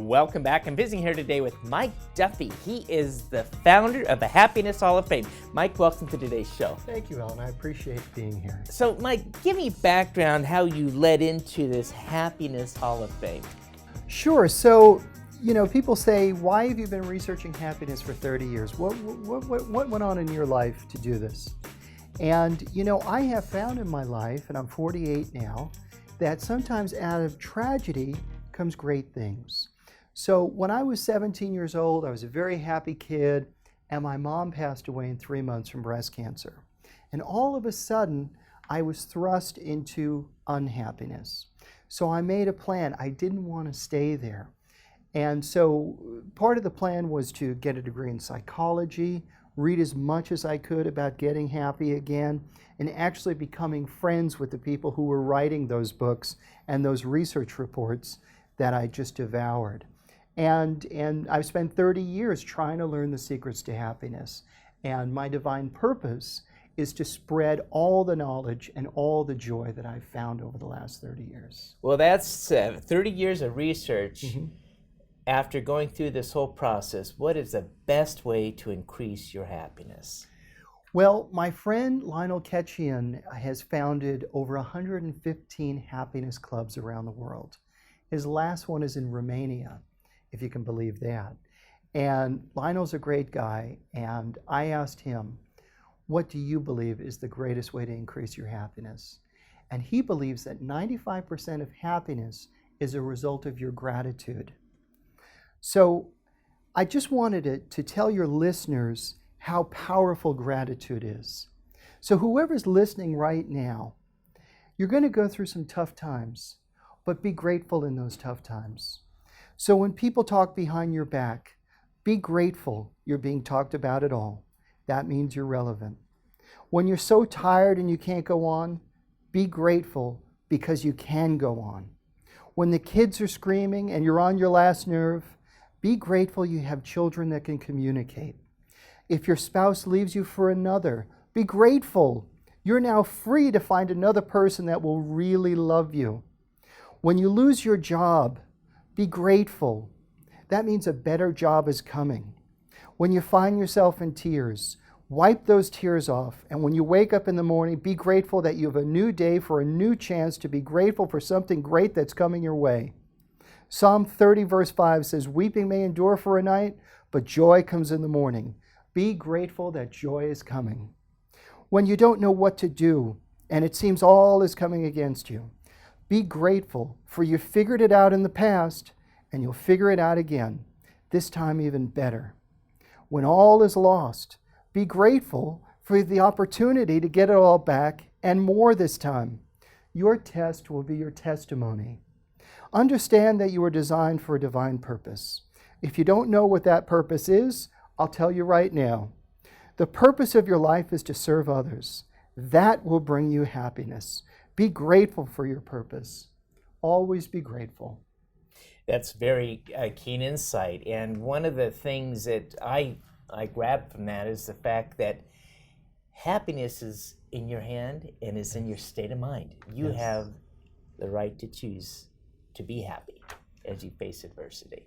Welcome back. I'm visiting here today with Mike Duffy. He is the founder of the Happiness Hall of Fame. Mike, welcome to today's show. Thank you, Alan. I appreciate being here. So, Mike, give me background how you led into this Happiness Hall of Fame. Sure. So, people say, why have you been researching happiness for 30 years? What went on in your life to do this? And, I have found in my life, and I'm 48 now, that sometimes out of tragedy comes great things. So when I was 17 years old, I was a very happy kid, and my mom passed away in 3 months from breast cancer. And all of a sudden, I was thrust into unhappiness. So I made a plan. I didn't want to stay there. And so part of the plan was to get a degree in psychology, read as much as I could about getting happy again, and actually becoming friends with the people who were writing those books and those research reports that I just devoured. And I've spent 30 years trying to learn the secrets to happiness. And my divine purpose is to spread all the knowledge and all the joy that I've found over the last 30 years. Well, that's 30 years of research. Mm-hmm. After going through this whole process, what is the best way to increase your happiness? Well, my friend Lionel Ketchian has founded over 115 happiness clubs around the world. His last one is in Romania, if you can believe that. And Lionel's a great guy, and I asked him, what do you believe is the greatest way to increase your happiness? And he believes that 95% of happiness is a result of your gratitude. So I just wanted to tell your listeners how powerful gratitude is. So whoever's listening right now, you're going to go through some tough times, but be grateful in those tough times. So when people talk behind your back, be grateful you're being talked about at all. That means you're relevant. When you're so tired and you can't go on, be grateful because you can go on. When the kids are screaming and you're on your last nerve, be grateful you have children that can communicate. If your spouse leaves you for another, be grateful. You're now free to find another person that will really love you. When you lose your job, be grateful. That means a better job is coming. When you find yourself in tears, wipe those tears off. And when you wake up in the morning, be grateful that you have a new day for a new chance to be grateful for something great that's coming your way. Psalm 30 verse 5 says, weeping may endure for a night, but joy comes in the morning. Be grateful that joy is coming. When you don't know what to do and it seems all is coming against you, be grateful, for you figured it out in the past and you'll figure it out again, this time even better. When all is lost, be grateful for the opportunity to get it all back and more this time. Your test will be your testimony. Understand that you are designed for a divine purpose. If you don't know what that purpose is, I'll tell you right now. The purpose of your life is to serve others. That will bring you happiness. Be grateful for your purpose. Always be grateful. That's very keen insight. And one of the things that I grabbed from that is the fact that happiness is in your hand and is in your state of mind. You Yes. have the right to choose to be happy as you face adversity.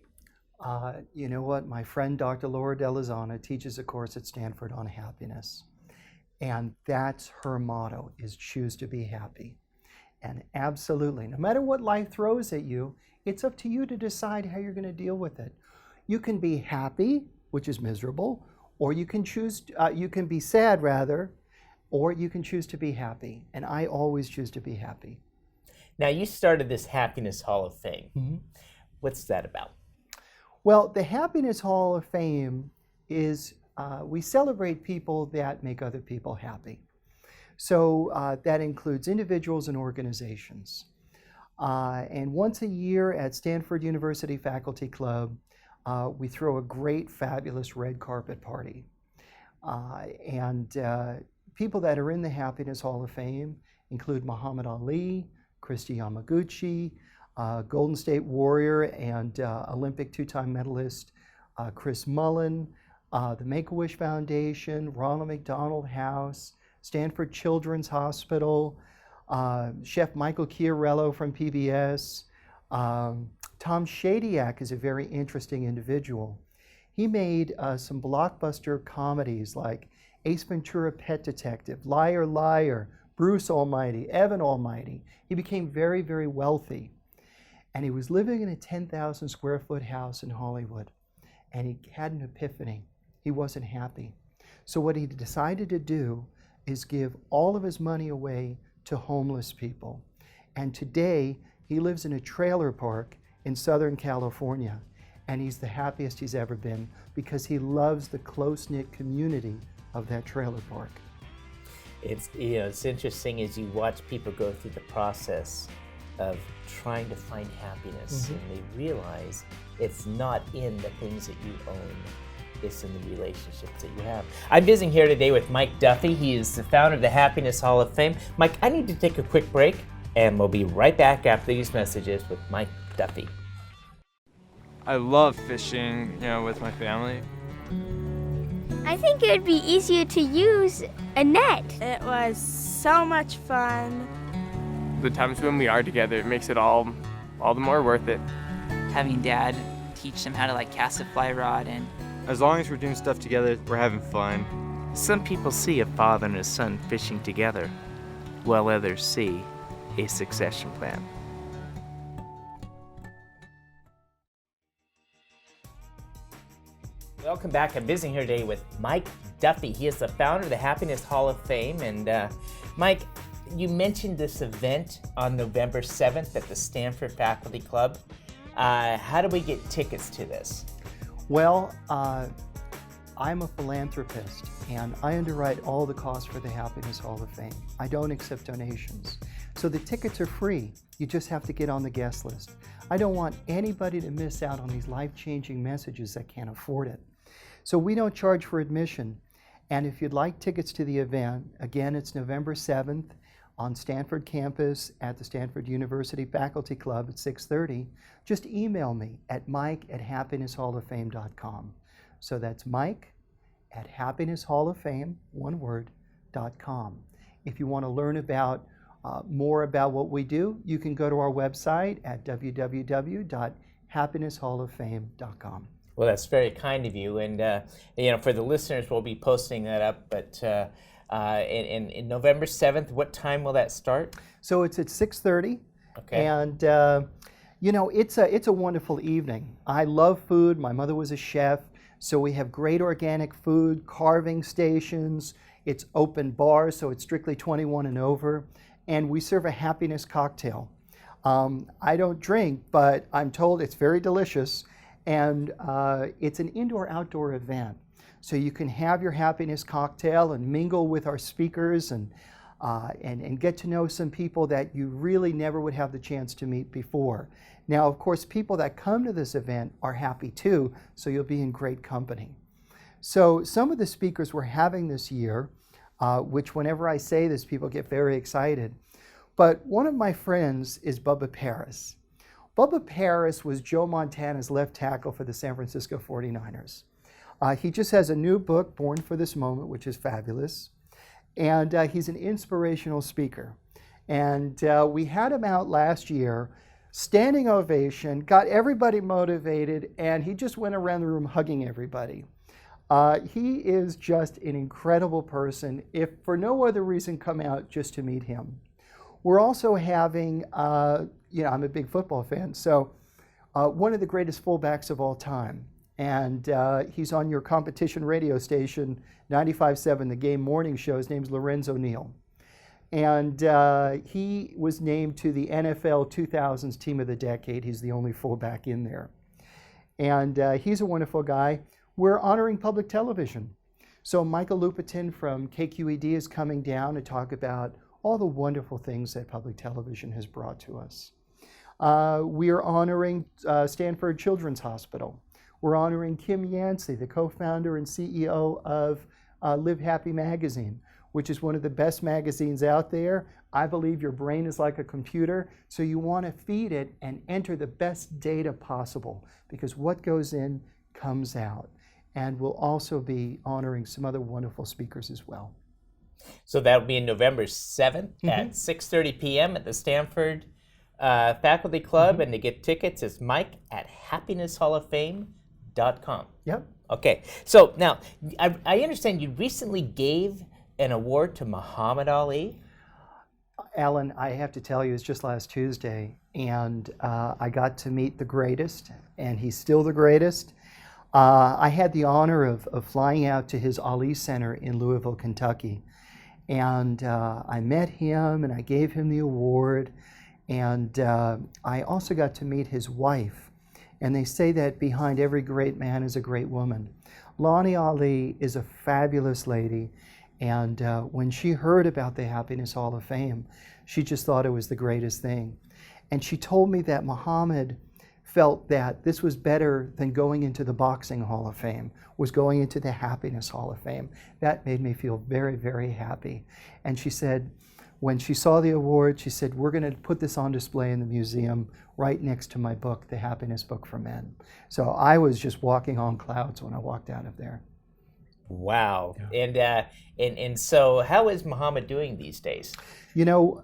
You know what? My friend Dr. Laura Delazana teaches a course at Stanford on happiness. And that's her motto, is choose to be happy. And absolutely, no matter what life throws at you, it's up to you to decide how you're going to deal with it. You can be happy, which is miserable, or you can choose, you can be sad rather, or you can choose to be happy. And I always choose to be happy. Now, you started this Happiness Hall of Fame. Mm-hmm. What's that about? Well, the Happiness Hall of Fame is, we celebrate people that make other people happy. So that includes individuals and organizations. And once a year at Stanford University Faculty Club, we throw a great, fabulous red carpet party. And people that are in the Happiness Hall of Fame include Muhammad Ali, Christy Yamaguchi, Golden State Warrior and Olympic two-time medalist Chris Mullen, the Make-A-Wish Foundation, Ronald McDonald House, Stanford Children's Hospital, Chef Michael Chiarello from PBS, Tom Shadyac is a very interesting individual. He made some blockbuster comedies like Ace Ventura Pet Detective, Liar Liar, Bruce Almighty, Evan Almighty. He became very, very wealthy. And he was living in a 10,000 square foot house in Hollywood. And he had an epiphany. He wasn't happy. So what he decided to do is give all of his money away to homeless people. And today, he lives in a trailer park in Southern California. And he's the happiest he's ever been because he loves the close-knit community of that trailer park. It's, it's interesting as you watch people go through the process of trying to find happiness, and they realize it's not in the things that you own, it's in the relationships that you have. I'm visiting here today with Mike Duffy. He is the founder of the Happiness Hall of Fame. Mike, I need to take a quick break, and we'll be right back after these messages with Mike Duffy. I love fishing, with my family. I think it would be easier to use a net. It was so much fun. The times when we are together, it makes it all the more worth it. Having Dad teach them how to cast a fly rod, and as long as we're doing stuff together, we're having fun. Some people see a father and a son fishing together, while others see a succession plan. Welcome back. I'm visiting here today with Mike Duffy. He is the founder of the Happiness Hall of Fame. And Mike, you mentioned this event on November 7th at the Stanford Faculty Club. How do we get tickets to this? Well, I'm a philanthropist, and I underwrite all the costs for the Happiness Hall of Fame. I don't accept donations. So the tickets are free. You just have to get on the guest list. I don't want anybody to miss out on these life-changing messages that can't afford it. So we don't charge for admission. And if you'd like tickets to the event, again, it's November 7th on Stanford campus at the Stanford University Faculty Club at 6:30. Just email me at mike@happinesshalloffame.com. So that's mike@happinesshalloffame, one word, .com. If you want to learn about more about what we do, you can go to our website at www.happinesshalloffame.com. Well, that's very kind of you. And, for the listeners, we'll be posting that up. But in November 7th, what time will that start? So it's at 6:30. Okay. And, it's a wonderful evening. I love food. My mother was a chef. So we have great organic food, carving stations. It's open bars, so it's strictly 21 and over. And we serve a happiness cocktail. I don't drink, but I'm told it's very delicious. And it's an indoor-outdoor event. So you can have your happiness cocktail and mingle with our speakers and get to know some people that you really never would have the chance to meet before. Now, of course, people that come to this event are happy too, so you'll be in great company. So some of the speakers we're having this year, which whenever I say this, people get very excited. But one of my friends is Bubba Paris. Bubba Paris was Joe Montana's left tackle for the San Francisco 49ers. He just has a new book, Born for This Moment, which is fabulous. And he's an inspirational speaker. And we had him out last year, standing ovation, got everybody motivated, and he just went around the room hugging everybody. He is just an incredible person. If for no other reason, come out just to meet him. We're also having, I'm a big football fan, so one of the greatest fullbacks of all time. And he's on your competition radio station, 95.7, the Game Morning Show. His name's Lorenzo Neal. And he was named to the NFL 2000s Team of the Decade. He's the only fullback in there. And he's a wonderful guy. We're honoring public television. So Michael Lupitin from KQED is coming down to talk about all the wonderful things that public television has brought to us. We are honoring Stanford Children's Hospital. We're honoring Kim Yancey, the co-founder and CEO of Live Happy Magazine, which is one of the best magazines out there. I believe your brain is like a computer, so you want to feed it and enter the best data possible, because what goes in comes out. And we'll also be honoring some other wonderful speakers as well. So that'll be November 7th at 6:30 p.m. at the Stanford Faculty Club, and to get tickets, it's mike@happinesshalloffame.com. Yep. Okay, so now I understand you recently gave an award to Muhammad Ali. Alan, I have to tell you, it's just last Tuesday, and I got to meet the greatest, and he's still the greatest. I had the honor of flying out to his Ali Center in Louisville, Kentucky, and I met him, and I gave him the award, and I also got to meet his wife, and they say that behind every great man is a great woman. Lonnie Ali is a fabulous lady. And when she heard about the Happiness Hall of Fame, she just thought it was the greatest thing. And she told me that Muhammad felt that this was better than going into the Boxing Hall of Fame, was going into the Happiness Hall of Fame. That made me feel very, very happy. And she said, when she saw the award, she said, we're going to put this on display in the museum right next to my book, The Happiness Book for Men. So I was just walking on clouds when I walked out of there. Wow. Yeah. And so how is Muhammad doing these days? You know,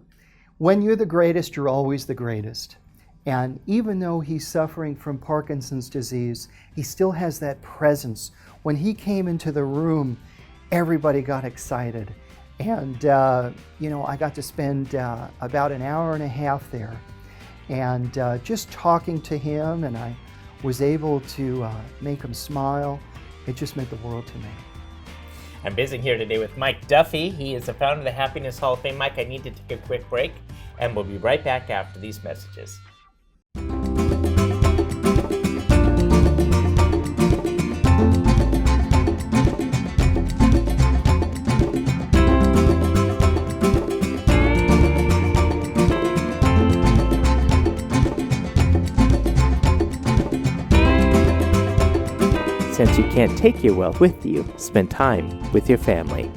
when you're the greatest, you're always the greatest. And even though he's suffering from Parkinson's disease, he still has that presence. When he came into the room, everybody got excited. And, you know, I got to spend about an hour and a half there. And just talking to him, and I was able to make him smile. It just meant the world to me. I'm visiting here today with Mike Duffy. He is the founder of the Happiness Hall of Fame. Mike, I need to take a quick break, and we'll be right back after these messages. Since you can't take your wealth with you, spend time with your family.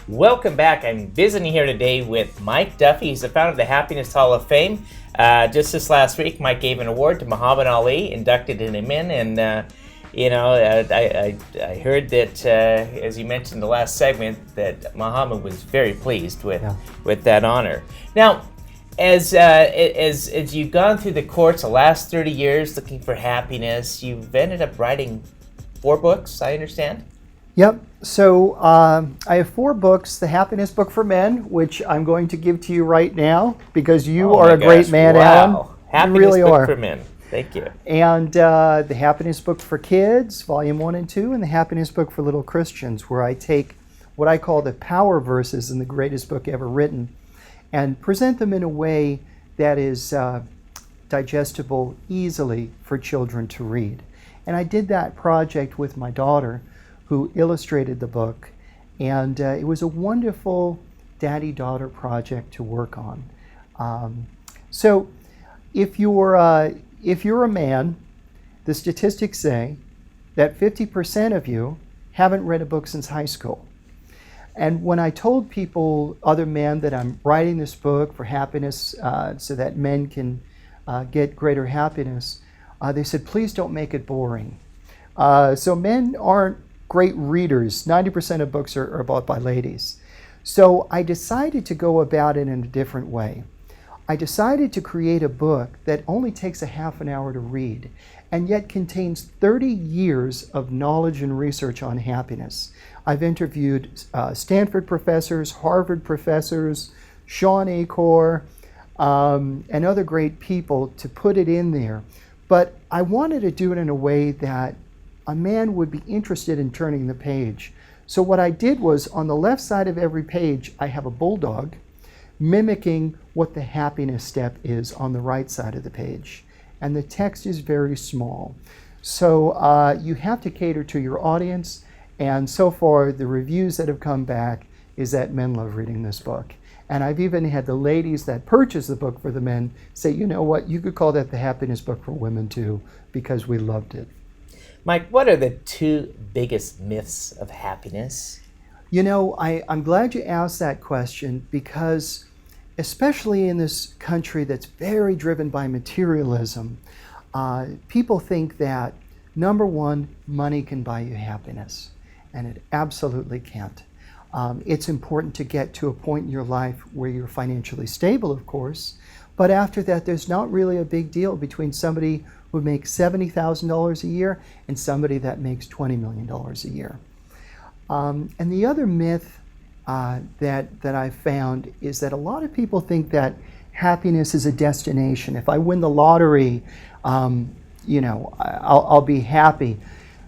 Welcome back. I'm visiting here today with Mike Duffy. He's the founder of the Happiness Hall of Fame. Just this last week, Mike gave an award to Muhammad Ali, inducted him in, and you know, I heard that, as you mentioned in the last segment, that Muhammad was very pleased with that honor. Now, as you've gone through the course the last 30 years looking for happiness, you've ended up writing 4 books, I understand? Yep. So I have 4 books. The Happiness Book for Men, which I'm going to give to you right now because you are a great man, Alan. Happiness you really Book are. for Men. Thank you. And the Happiness Book for Kids, Volume 1 and 2, and the Happiness Book for Little Christians, where I take what I call the power verses in the greatest book ever written and present them in a way that is digestible easily for children to read. And I did that project with my daughter, who illustrated the book, and it was a wonderful daddy-daughter project to work on. So if you're a man, the statistics say that 50% of you haven't read a book since high school. And when I told people, other men, that I'm writing this book for happiness so that men can get greater happiness, they said, please don't make it boring. So men aren't great readers. 90% of books are bought by ladies. So I decided to go about it in a different way. I decided to create a book that only takes a half an hour to read and yet contains 30 years of knowledge and research on happiness. I've interviewed Stanford professors, Harvard professors, Sean Acor, and other great people to put it in there. But I wanted to do it in a way that a man would be interested in turning the page. So what I did was, on the left side of every page, I have a bulldog mimicking what the happiness step is on the right side of the page. And the text is very small. So you have to cater to your audience. And so far, the reviews that have come back is that men love reading this book. And I've even had the ladies that purchase the book for the men say, you know what, you could call that the Happiness Book for Women too, because we loved it. Mike, what are the 2 biggest myths of happiness? You know, I'm glad you asked that question because, especially in this country that's very driven by materialism, people think that Number one, money can buy you happiness, and it absolutely can't. It's important to get to a point in your life where you're financially stable, of course, but after that, there's not really a big deal between somebody who makes $70,000 a year and somebody that makes $20 million a year. And the other myth that I found is that a lot of people think that happiness is a destination. If I win the lottery, I'll be happy.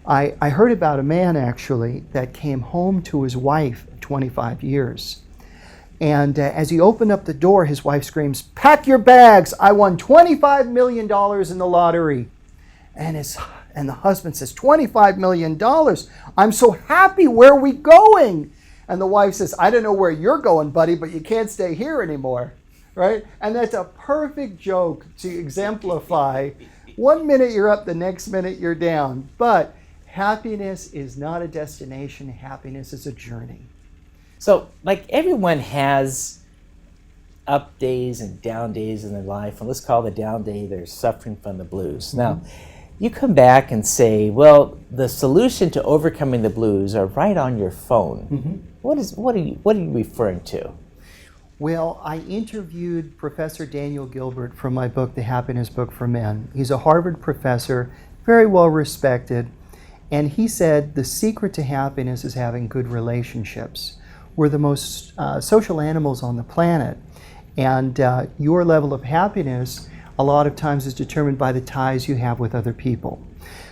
I heard about a man actually that came home to his wife of 25 years. And as he opened up the door, his wife screams, "Pack your bags, I won $25 million in the lottery." And the husband says, $25 million? I'm so happy, where are we going? And the wife says, "I don't know where you're going, buddy, but you can't stay here anymore." Right? And that's a perfect joke to exemplify. One minute you're up, the next minute you're down. But happiness is not a destination, happiness is a journey. So, like, everyone has up days and down days in their life, and let's call the down day they're suffering from the blues. Now, you come back and say, well, the solution to overcoming the blues are right on your phone. What are you referring to? Well, I interviewed Professor Daniel Gilbert from my book, The Happiness Book for Men. He's a Harvard professor, very well respected, and he said the secret to happiness is having good relationships. We're the most social animals on the planet, and your level of happiness a lot of times is determined by the ties you have with other people.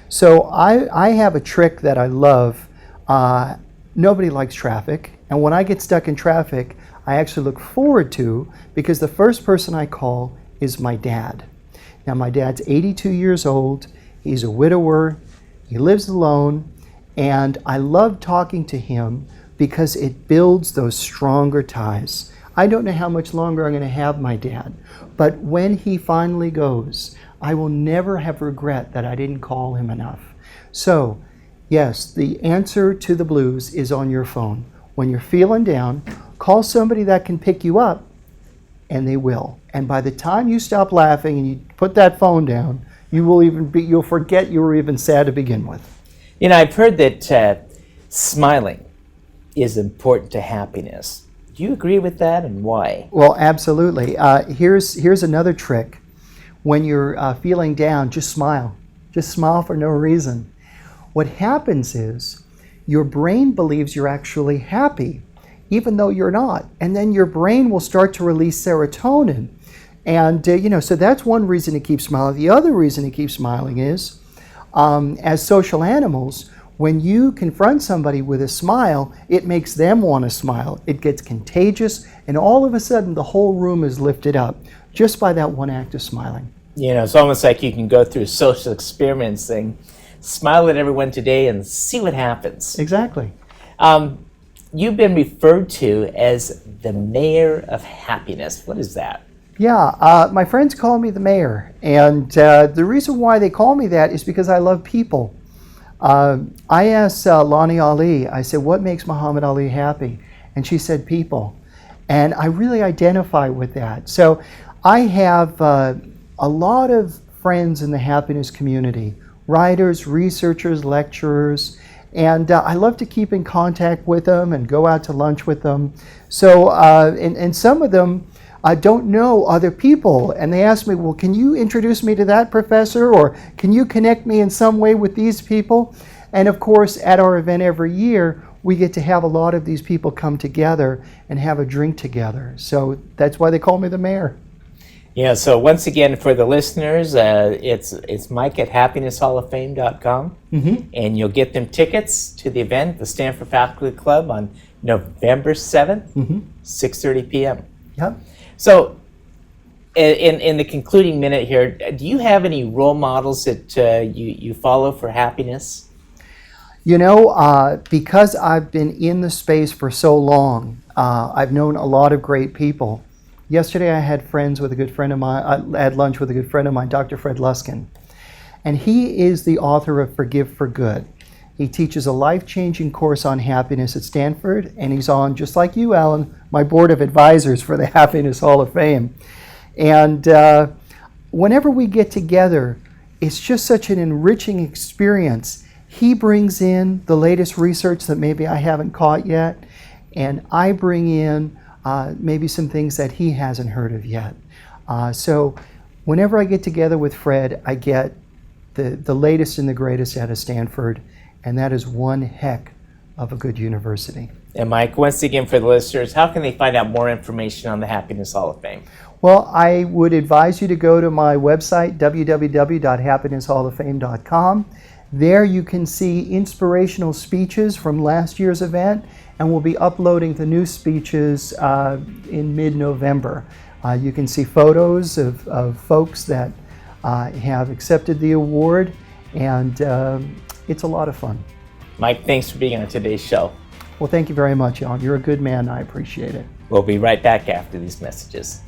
So I have a trick that I love. Nobody likes traffic, and when I get stuck in traffic, I actually look forward to, because the first person I call is my dad. Now, my dad's 82 years old, he's a widower, he lives alone, and I love talking to him because it builds those stronger ties. I don't know how much longer I'm going to have my dad, but when he finally goes, I will never have regret that I didn't call him enough. So, yes, the answer to the blues is on your phone. When you're feeling down, call somebody that can pick you up, and they will. And by the time you stop laughing and you put that phone down, you'll forget you were even sad to begin with. You know, I've heard that smiling is important to happiness. Do you agree with that, and why? Well, absolutely. Here's another trick. When you're feeling down, just smile. Just smile for no reason. What happens is your brain believes you're actually happy, even though you're not. And then your brain will start to release serotonin. And, so that's one reason to keep smiling. The other reason to keep smiling is, as social animals, when you confront somebody with a smile, it makes them want to smile. It gets contagious, and all of a sudden the whole room is lifted up just by that one act of smiling. You know, it's almost like you can go through social experiments saying, smile at everyone today and see what happens. Exactly. You've been referred to as the mayor of happiness. What is that? Yeah, my friends call me the mayor, and the reason why they call me that is because I love people. I asked Lonnie Ali, I said, what makes Muhammad Ali happy? And she said, people. And I really identify with that. So I have a lot of friends in the happiness community, writers, researchers, lecturers, and I love to keep in contact with them and go out to lunch with them. So, and some of them don't know other people, and they ask me, well, can you introduce me to that professor, or can you connect me in some way with these people? And of course, at our event every year, we get to have a lot of these people come together and have a drink together. So that's why they call me the mayor. Yeah, so once again, for the listeners, it's Mike at happinesshalloffame.com, and you'll get them tickets to the event, the Stanford Faculty Club, on November 7th, 6:30 p.m. Yep. So, in the concluding minute here, do you have any role models that you follow for happiness? You know, because I've been in the space for so long, I've known a lot of great people. Yesterday I had I had lunch with a good friend of mine, Dr. Fred Luskin. And he is the author of Forgive for Good. He teaches a life-changing course on happiness at Stanford, and he's on, just like you, Alan, my board of advisors for the Happiness Hall of Fame. And whenever we get together, it's just such an enriching experience. He brings in the latest research that maybe I haven't caught yet, and I bring in maybe some things that he hasn't heard of yet. So whenever I get together with Fred, I get the latest and the greatest out of Stanford, and that is one heck of a good university. And Mike, once again for the listeners, how can they find out more information on the Happiness Hall of Fame? Well, I would advise you to go to my website, www.happinesshalloffame.com. There you can see inspirational speeches from last year's event, and we'll be uploading the new speeches in mid-November. You can see photos of folks that have accepted the award, and it's a lot of fun. Mike, thanks for being on today's show. Well, thank you very much, Alan. You're a good man. I appreciate it. We'll be right back after these messages.